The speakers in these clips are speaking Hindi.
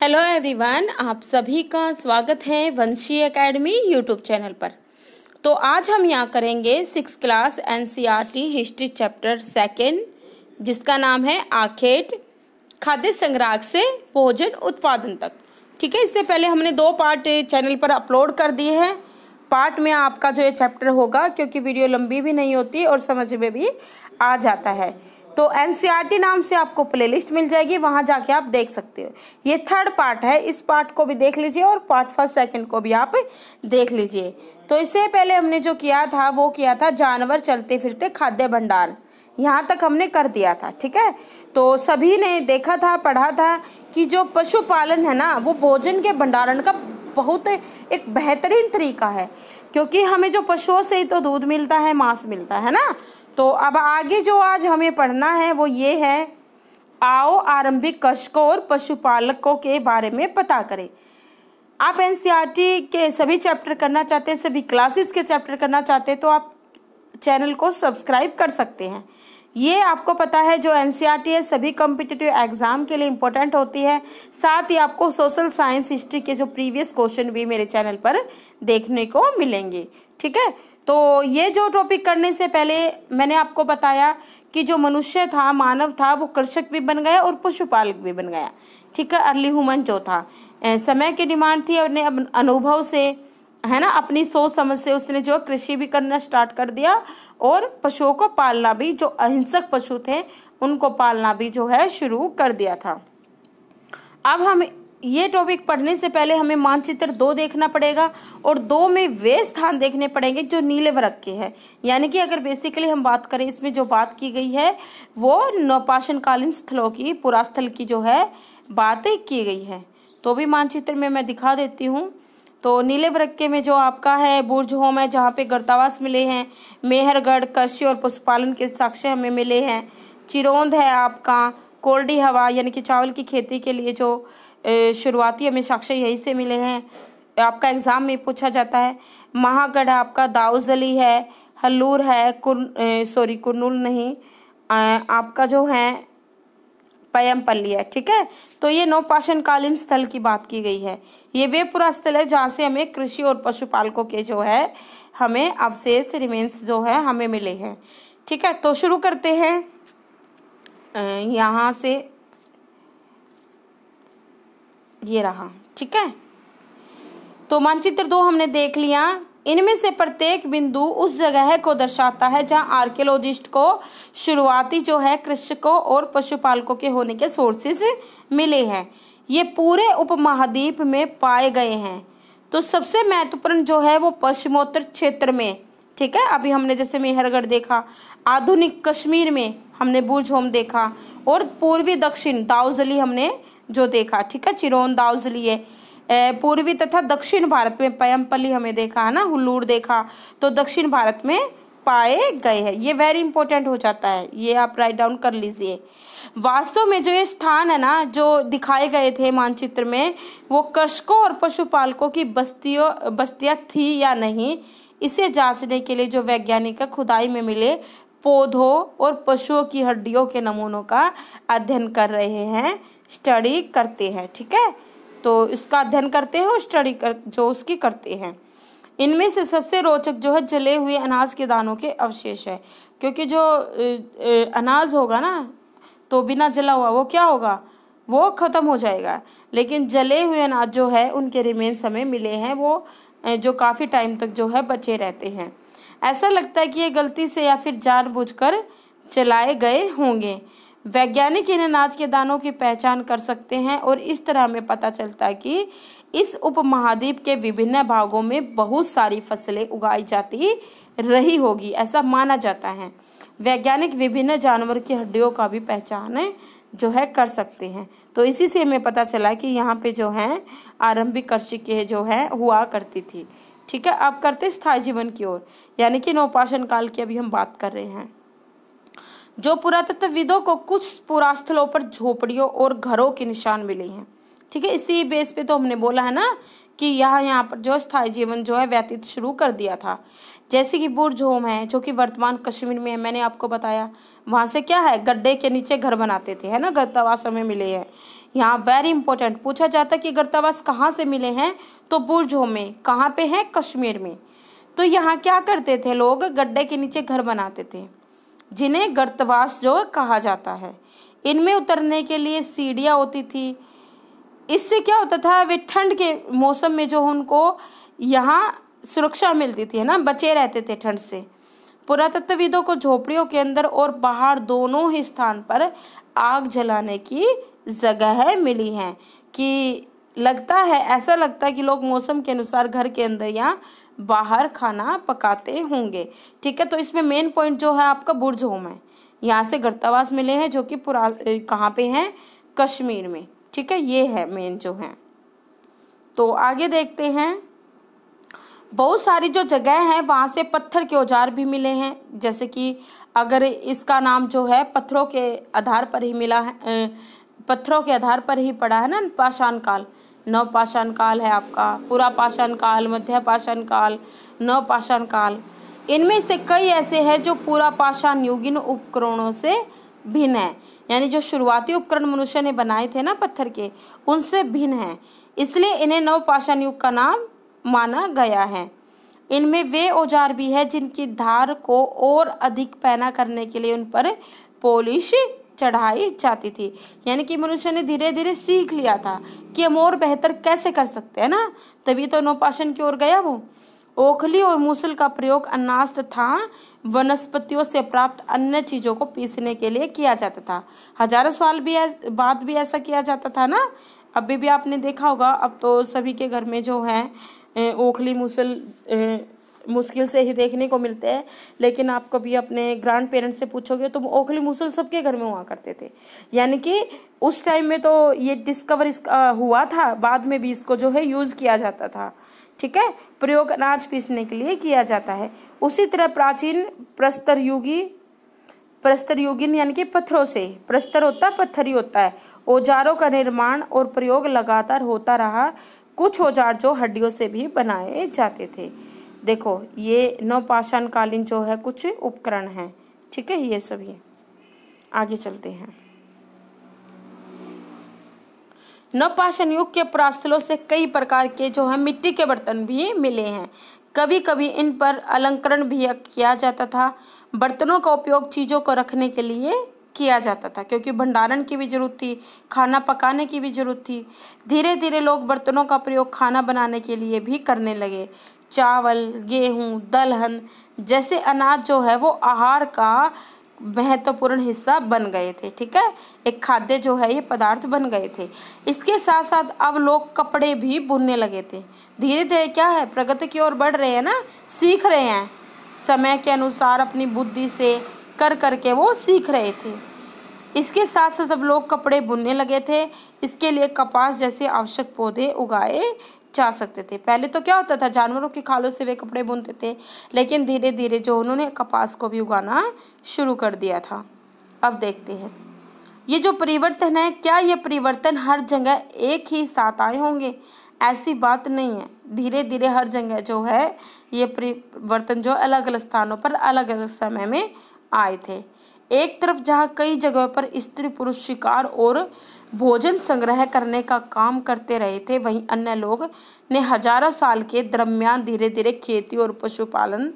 हेलो एवरीवन, आप सभी का स्वागत है वंशी एकेडमी यूट्यूब चैनल पर। तो आज हम यहाँ करेंगे 6th class NCERT history chapter 2 जिसका नाम है आखेट, खाद्य संग्राहक से भोजन उत्पादन तक। ठीक है, इससे पहले हमने 2 पार्ट चैनल पर अपलोड कर दिए हैं। पार्ट में आपका जो ये चैप्टर होगा, क्योंकि वीडियो लंबी भी नहीं होती और समझ में भी आ जाता है, तो एनसीईआरटी नाम से आपको प्लेलिस्ट मिल जाएगी, वहाँ जाके आप देख सकते हो। ये 3rd पार्ट है, इस पार्ट को भी देख लीजिए और पार्ट 1st 2nd को भी आप देख लीजिए। तो इससे पहले हमने जो किया था वो किया था जानवर चलते फिरते खाद्य भंडार, यहाँ तक हमने कर दिया था। ठीक है, तो सभी ने देखा था, पढ़ा था कि जो पशुपालन है ना, वो भोजन के भंडारण का बहुत एक बेहतरीन तरीका है, क्योंकि हमें जो पशुओं से ही तो दूध मिलता है, मांस मिलता है ना। तो अब आगे जो आज हमें पढ़ना है वो ये है, आओ आरंभिक कृषकों और पशुपालकों के बारे में पता करें। आप एनसीईआरटी के सभी चैप्टर करना चाहते हैं, सभी क्लासेस के चैप्टर करना चाहते हैं, तो आप चैनल को सब्सक्राइब कर सकते हैं। ये आपको पता है जो एनसीईआरटी है सभी कॉम्पिटिटिव एग्जाम के लिए इम्पोर्टेंट होती है। साथ ही आपको सोशल साइंस हिस्ट्री के जो प्रीवियस क्वेश्चन भी मेरे चैनल पर देखने को मिलेंगे। ठीक है, तो ये जो टॉपिक करने से पहले मैंने आपको बताया कि जो मनुष्य था, मानव था, वो कृषक भी बन गया और पशुपालक भी बन गया। ठीक है, अर्ली ह्यूमन जो था, समय की डिमांड थी, अपने अनुभव से, है ना, अपनी सोच समझ से उसने जो कृषि भी करना स्टार्ट कर दिया और पशुओं को पालना भी, जो अहिंसक पशु थे उनको पालना भी जो है शुरू कर दिया था। अब हम ये टॉपिक पढ़ने से पहले हमें मानचित्र 2 देखना पड़ेगा और 2 में वे स्थान देखने पड़ेंगे जो नीले वर्ग के हैं। यानी कि अगर बेसिकली हम बात करें, इसमें जो बात की गई है वो नवपाषाणकालीन स्थलों की, पुरास्थल की जो है बात की गई है। तो भी मानचित्र में मैं दिखा देती हूँ। तो नीले वर्ग के में जो आपका है बुर्ज होम है, जहाँ पे गर्तावास मिले हैं, मेहरगढ़ कृषि और पशुपालन के साक्ष्य हमें मिले हैं। चिरौंद है आपका कोल्डी हवा, यानी कि चावल की खेती के लिए जो शुरुआती हमें साक्ष्य यहीं से मिले हैं, आपका एग्ज़ाम में पूछा जाता है। महागढ़ आपका दाऊजली है, हल्लूर है, कुरनूल नहीं, आपका जो है पयमपल्ली है। ठीक है, तो ये नवपाषाणकालीन स्थल की बात की गई है। ये वे पूरा स्थल है जहाँ से हमें कृषि और पशुपालकों के जो है हमें अवशेष, रिमेन्स जो है हमें मिले हैं। ठीक है, तो शुरू करते हैं यहाँ से, ये रहा। ठीक है, तो मानचित्र 2 हमने देख लिया। इनमें से प्रत्येक बिंदु उस जगह को दर्शाता है जहां आर्कियोलॉजिस्ट को शुरुआती जो है कृषकों और पशुपालकों के होने के सोर्सेस मिले हैं। ये पूरे उपमहाद्वीप में पाए गए हैं। तो सबसे महत्वपूर्ण जो है वो पश्चिमोत्तर क्षेत्र में, ठीक है, अभी हमने जैसे मेहरगढ़ देखा, आधुनिक कश्मीर में हमने बुर्ज होम देखा, और पूर्वी दक्षिण दाऊजली हमने जो देखा। ठीक है, चिरौंद दाऊजली है। पूर्वी तथा दक्षिण भारत में पयमपल्ली हमें देखा है ना, हुल्लूर देखा, तो दक्षिण भारत में पाए गए हैं। ये वेरी इंपॉर्टेंट हो जाता है, ये आप राइट डाउन कर लीजिए। वास्तव में जो ये स्थान है ना जो दिखाए गए थे मानचित्र में, वो कृषकों और पशुपालकों की बस्तियाँ थी या नहीं, इसे जांचने के लिए जो वैज्ञानिक खुदाई में मिले पौधों और पशुओं की हड्डियों के नमूनों का अध्ययन कर रहे हैं, स्टडी करते हैं। ठीक है, तो इसका अध्ययन करते हैं और स्टडी जो उसकी करते हैं। इनमें से सबसे रोचक जो है जले हुए अनाज के दानों के अवशेष है, क्योंकि जो अनाज होगा ना तो बिना जला हुआ वो क्या होगा, वो ख़त्म हो जाएगा, लेकिन जले हुए अनाज जो है उनके रिमेन्स हमें मिले हैं, वो जो काफ़ी टाइम तक जो है बचे रहते हैं। ऐसा लगता है कि ये गलती से या फिर जानबूझकर चलाए गए होंगे। वैज्ञानिक इन अनाज के दानों की पहचान कर सकते हैं और इस तरह हमें पता चलता है कि इस उपमहाद्वीप के विभिन्न भागों में बहुत सारी फसलें उगाई जाती रही होगी, ऐसा माना जाता है। वैज्ञानिक विभिन्न जानवर की हड्डियों का भी पहचान जो है कर सकते हैं। तो इसी से हमें पता चला कि यहाँ पे जो है आरंभिक कृषि के जो है हुआ करती थी। ठीक है, अब करते स्थायी जीवन की ओर, यानी कि नवपाषाण काल की अभी हम बात कर रहे हैं। जो पुरातत्वविदों को कुछ पुरास्थलों पर झोपड़ियों और घरों के निशान मिले हैं। ठीक है, इसी बेस पे तो हमने बोला है ना कि यहाँ पर जो स्थायी जीवन जो है व्यतीत शुरू कर दिया था। जैसे कि बुर्ज-होम है जो कि वर्तमान कश्मीर में है, मैंने आपको बताया। वहाँ से क्या है, गड्ढे के नीचे घर बनाते थे, है ना, गर्तावास हमें मिले हैं। यहाँ वेरी इंपॉर्टेंट पूछा जाता है कि गर्तावास कहाँ से मिले हैं, तो बुर्ज-होम में। कहाँ पे है, कश्मीर में। तो यहाँ क्या करते थे लोग, गड्ढे के नीचे घर बनाते थे जिन्हें गर्तवास जो कहा जाता है। इनमें उतरने के लिए सीढ़ियाँ होती थी। इससे क्या होता था, वे ठंड के मौसम में जो उनको यहाँ सुरक्षा मिलती थी, है ना, बचे रहते थे ठंड से। पुरातत्वविदों को झोपड़ियों के अंदर और बाहर दोनों ही स्थान पर आग जलाने की जगह मिली है कि लगता है, ऐसा लगता है कि लोग मौसम के अनुसार घर के अंदर या बाहर खाना पकाते होंगे। ठीक है, तो इसमें मेन पॉइंट जो है आपका बुर्ज-होम है। यहाँ से गर्तावास मिले हैं जो कि कहाँ पे हैं, कश्मीर में। ठीक है, ये है मेन जो है। तो आगे देखते हैं, बहुत सारी जो जगह है वहाँ से पत्थर के औजार भी मिले हैं। जैसे कि अगर इसका नाम जो है पत्थरों के आधार पर ही मिला है, पत्थरों के आधार पर ही पड़ा है ना, पाषाण काल। नवपाषाण काल है आपका, पूरा पाषाण काल, मध्य पाषाण काल, नवपाषाण काल। इनमें से कई ऐसे हैं जो पूरा पाषाण युगीन उपकरणों से भिन्न है, यानी जो शुरुआती उपकरण मनुष्य ने बनाए थे ना पत्थर के, उनसे भिन्न है, इसलिए इन्हें नवपाषाण युग का नाम माना गया है। इनमें वे औजार भी है जिनकी धार को और अधिक पैना करने के लिए उन पर पॉलिश चढ़ाई जाती थी। यानी कि मनुष्य ने धीरे धीरे सीख लिया था कि हम और बेहतर कैसे कर सकते हैं ना, तभी तो नवपाषाण की ओर गया वो। ओखली और मूसल का प्रयोग अनाज तथा वनस्पतियों से प्राप्त अन्य चीज़ों को पीसने के लिए किया जाता था। हजारों साल बाद भी ऐसा किया जाता था ना। अभी भी आपने देखा होगा, अब तो सभी के घर में जो है ओखली मूसल मुश्किल से ही देखने को मिलते हैं, लेकिन आप कभी अपने ग्रैंड पेरेंट्स से पूछोगे तो ओखली मूसल सबके घर में हुआ करते थे। यानी कि उस टाइम में तो ये डिस्कवर इसका हुआ था, बाद में भी इसको जो है यूज़ किया जाता था। ठीक है, प्रयोग अनाज पीसने के लिए किया जाता है। उसी तरह प्राचीन प्रस्तर युगीन यानी कि पत्थरों से, प्रस्तर होता है पत्थर ही होता है, औजारों का निर्माण और प्रयोग लगातार होता रहा। कुछ औजार जो हड्डियों से भी बनाए जाते थे। देखो, ये नवपाषाण कालीन जो है कुछ उपकरण हैं। ठीक है, ये सभी। आगे चलते हैं। नवपाषाण युग के पुरास्थलों से कई प्रकार के जो है मिट्टी के बर्तन भी मिले हैं। कभी कभी इन पर अलंकरण भी किया जाता था। बर्तनों का उपयोग चीज़ों को रखने के लिए किया जाता था, क्योंकि भंडारण की भी जरूरत थी, खाना पकाने की भी जरूरत थी। धीरे धीरे लोग बर्तनों का प्रयोग खाना बनाने के लिए भी करने लगे। चावल, गेहूँ, दलहन जैसे अनाज जो है वो आहार का महत्वपूर्ण हिस्सा बन गए थे। ठीक है, एक खाद्य जो है ये पदार्थ बन गए थे। इसके साथ साथ अब लोग कपड़े भी बुनने लगे थे। धीरे धीरे क्या है, प्रगति की ओर बढ़ रहे हैं ना, सीख रहे हैं, समय के अनुसार अपनी बुद्धि से कर करके वो सीख रहे थे। इसके साथ साथ अब लोग कपड़े बुनने लगे थे। इसके लिए कपास जैसे आवश्यक पौधे उगाए जा सकते थे। पहले तो क्या होता था, जानवरों की खालों से वे कपड़े बुनते थे, लेकिन धीरे धीरे जो उन्होंने कपास को भी उगाना शुरू कर दिया था। अब देखते हैं ये जो परिवर्तन है, क्या ये परिवर्तन हर जगह एक ही साथ आए होंगे? ऐसी बात नहीं है। धीरे धीरे हर जगह जो है ये परिवर्तन जो अलग अलग स्थानों पर अलग अलग समय में आए थे। एक तरफ जहाँ कई जगहों पर स्त्री पुरुष शिकार और भोजन संग्रह करने का काम करते रहे थे, वहीं अन्य लोग ने हजारों साल के दरमियान धीरे धीरे खेती और पशुपालन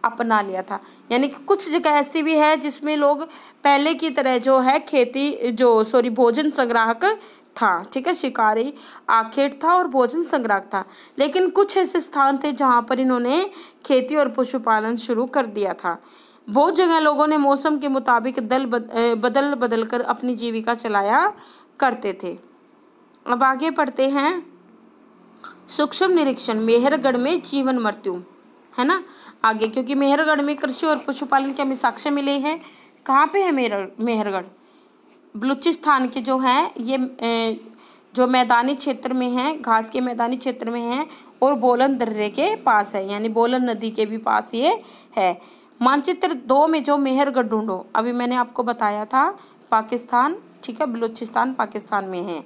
अपना लिया था। यानी कि कुछ जगह ऐसी भी है जिसमें लोग पहले की तरह जो है भोजन संग्राहक था। ठीक है, शिकारी आखेट था और भोजन संग्राहक था। लेकिन कुछ ऐसे स्थान थे जहाँ पर इन्होंने खेती और पशुपालन शुरू कर दिया था। बहुत जगह लोगों ने मौसम के मुताबिक बदल बदल कर अपनी जीविका चलाया करते थे। अब आगे पढ़ते हैं। सूक्ष्म निरीक्षण, मेहरगढ़ में जीवन मृत्यु, है ना आगे, क्योंकि मेहरगढ़ में कृषि और पशुपालन के हमें साक्ष्य मिले हैं। कहाँ पे है मेहरगढ़? बलूचिस्तान के जो हैं ये जो मैदानी क्षेत्र में है, घास के मैदानी क्षेत्र में है, और बोलन दर्रे के पास है, यानी बोलन नदी के भी पास ये है। मानचित्र 2 में जो मेहरगढ़ ढूंढो, अभी मैंने आपको बताया था पाकिस्तान, ठीक है, बलूचिस्तान पाकिस्तान में है।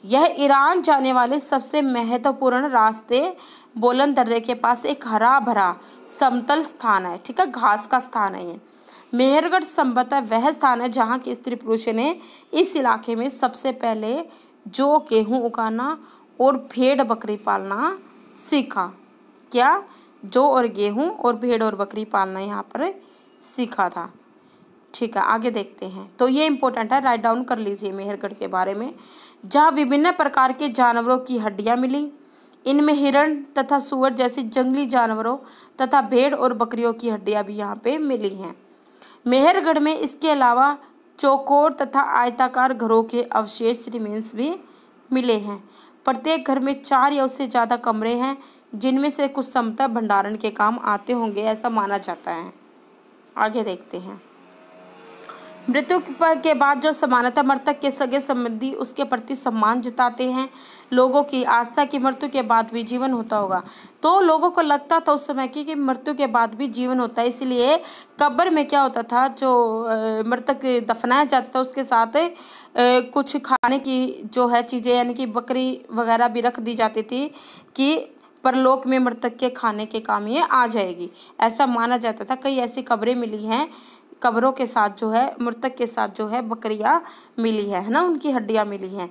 यह ईरान जाने वाले सबसे महत्वपूर्ण रास्ते बोलन दर्रे के पास एक हरा भरा समतल स्थान है, ठीक है, घास का स्थान है ये। मेहरगढ़ संभवतः वह स्थान है जहाँ के स्त्री पुरुष ने इस इलाके में सबसे पहले जौ गेहूँ उगाना और भेड़ बकरी पालना सीखा। क्या? जौ और गेहूँ और भेड़ और बकरी पालना यहाँ पर सीखा था। ठीक है, आगे देखते हैं। तो ये इम्पोर्टेंट है, राइट डाउन कर लीजिए मेहरगढ़ के बारे में। जहाँ विभिन्न प्रकार के जानवरों की हड्डियाँ मिली, इनमें हिरण तथा सूअर जैसे जंगली जानवरों तथा भेड़ और बकरियों की हड्डियाँ भी यहाँ पे मिली हैं। मेहरगढ़ में इसके अलावा चौकोर तथा आयताकार घरों के अवशेष रिमेन्स भी मिले हैं। प्रत्येक घर में 4 या उससे ज़्यादा कमरे हैं, जिनमें से कुछ समतल भंडारण के काम आते होंगे, ऐसा माना जाता है। आगे देखते हैं। मृत्यु के बाद जो समानतः मृतक के सगे संबंधी उसके प्रति सम्मान जताते हैं। लोगों की आस्था की मृत्यु के बाद भी जीवन होता होगा, तो लोगों को लगता था उस समय कि मृत्यु के बाद भी जीवन होता है, इसलिए कब्र में क्या होता था, जो मृतक दफनाया जाता था उसके साथ कुछ खाने की जो है चीज़ें, यानी कि बकरी वगैरह भी रख दी जाती थी कि परलोक में मृतक के खाने के काम ये आ जाएगी, ऐसा माना जाता था। कई ऐसी कब्रें मिली हैं, कब्रों के साथ जो है मृतक के साथ जो है बकरियां मिली है ना, उनकी हड्डियां मिली हैं।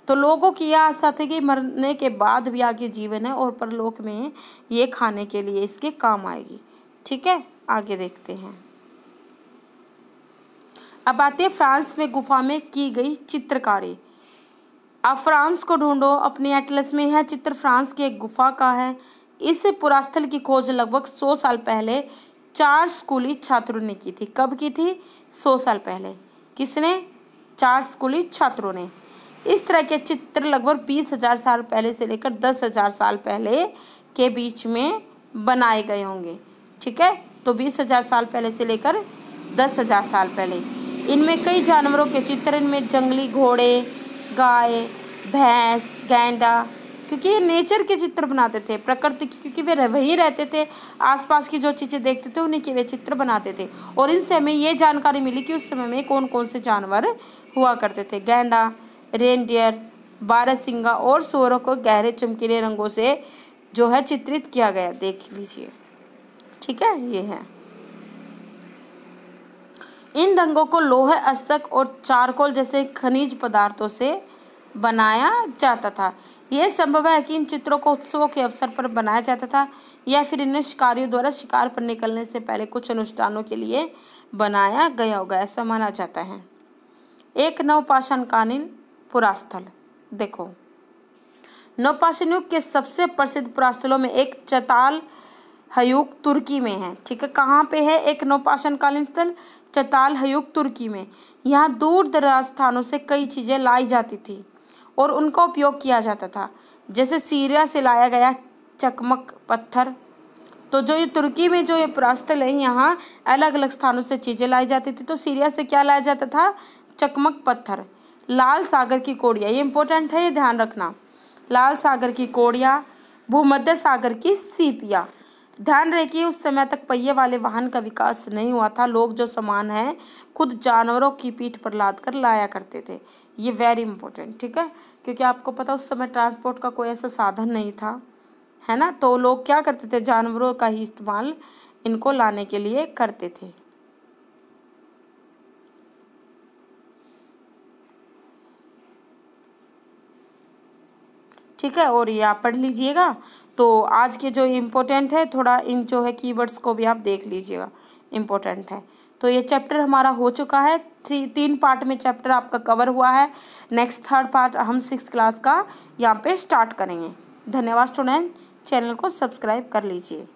तो लोगों की यह आस्था थी कि मरने के बाद भी आगे जीवन है और परलोक में ये खाने के लिए इसके काम आएगी। ठीक है, आगे देखते हैं। अब आते हैं फ्रांस में गुफा में की गई चित्रकारी। अब फ्रांस को ढूंढो अपनी एटलस में। यह चित्र फ्रांस की एक गुफा का है। इस पुरास्थल की खोज लगभग 100 साल पहले 4 स्कूली छात्रों ने की थी। कब की थी? 100 साल पहले। किसने? 4 स्कूली छात्रों ने। इस तरह के चित्र लगभग 20,000 साल पहले से लेकर 10,000 साल पहले के बीच में बनाए गए होंगे। ठीक है, तो 20,000 साल पहले से लेकर 10,000 साल पहले। इनमें कई जानवरों के चित्र, इनमें जंगली घोड़े, गाय, भैंस, गैंडा, क्योंकि ये नेचर के चित्र बनाते थे, प्रकृति की, क्योंकि वे वहीं रहते थे, आसपास की जो चीज़ें देखते थे उन्हीं के वे चित्र बनाते थे। और इनसे हमें ये जानकारी मिली कि उस समय में कौन कौन से जानवर हुआ करते थे। गैंडा, रेनडियर, बारहसिंगा और सूअरों को गहरे चमकीले रंगों से जो है चित्रित किया गया, देख लीजिए। ठीक है, ये है। इन रंगों को लोहे, अस्सक और चारकोल जैसे खनिज पदार्थों से बनाया जाता था। यह संभव है कि इन चित्रों को उत्सवों के अवसर पर बनाया जाता था या फिर इन्हें शिकारियों द्वारा शिकार पर निकलने से पहले कुछ अनुष्ठानों के लिए बनाया गया होगा, ऐसा माना जाता है। एक नवपाषाणकालीन पुरास्थल देखो। नवपाषाण युग के सबसे प्रसिद्ध पुरास्थलों में एक चताल हयूक तुर्की में है। ठीक है, कहाँ पे है एक नवपाषाणकालीन स्थल? चताल हयूक तुर्की में। यहाँ दूर दराज स्थानों से कई चीज़ें लाई जाती थी और उनका उपयोग किया जाता था, जैसे सीरिया से लाया गया चकमक पत्थर। तो जो ये तुर्की में जो ये पुरास्थल है, यहाँ अलग अलग स्थानों से चीज़ें लाई जाती थी। तो सीरिया से क्या लाया जाता था? चकमक पत्थर। लाल सागर की कोड़ियाँ, ये इंपॉर्टेंट है, ये ध्यान रखना। लाल सागर की कोड़ियाँ, भूमध्य सागर की सीपियाँ। ध्यान रहे कि उस समय तक पहिए वाले वाहन का विकास नहीं हुआ था। लोग जो सामान है खुद जानवरों की पीठ पर लाद कर लाया करते थे। ये वेरी इंपॉर्टेंट, ठीक है, क्योंकि आपको पता उस समय ट्रांसपोर्ट का कोई ऐसा साधन नहीं था, है ना। तो लोग क्या करते थे? जानवरों का ही इस्तेमाल इनको लाने के लिए करते थे। ठीक है, और ये आप पढ़ लीजिएगा। तो आज के जो इम्पोर्टेंट है, थोड़ा इन जो है कीवर्ड्स को भी आप देख लीजिएगा, इम्पोर्टेंट है। तो ये चैप्टर हमारा हो चुका है। 3 पार्ट में चैप्टर आपका कवर हुआ है। नेक्स्ट 3rd पार्ट हम 6th क्लास का यहाँ पे स्टार्ट करेंगे। धन्यवाद स्टूडेंट, चैनल को सब्सक्राइब कर लीजिए।